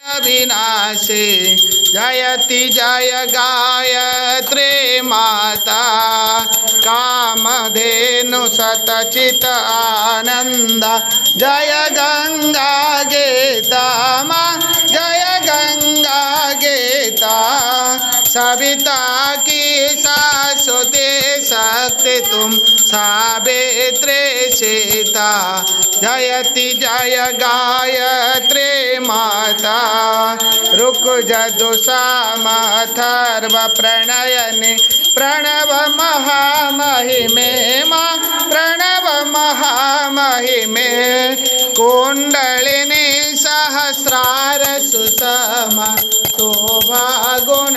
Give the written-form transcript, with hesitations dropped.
विनाशे जयति जय गायत्री माता कामधेनु सतचित आनंद जय गंगा गीता माँ जय गंगा गीता सविता की शाश्वती शक्ति तुम सावित्री सीता जयति जय गायत्री माता रुक जदुषामथर्व प्रणयनि प्रणव महामहिमे माँ प्रणव महामहिमे कुंडलिनी सहस्रार सुषमा शोभा गुण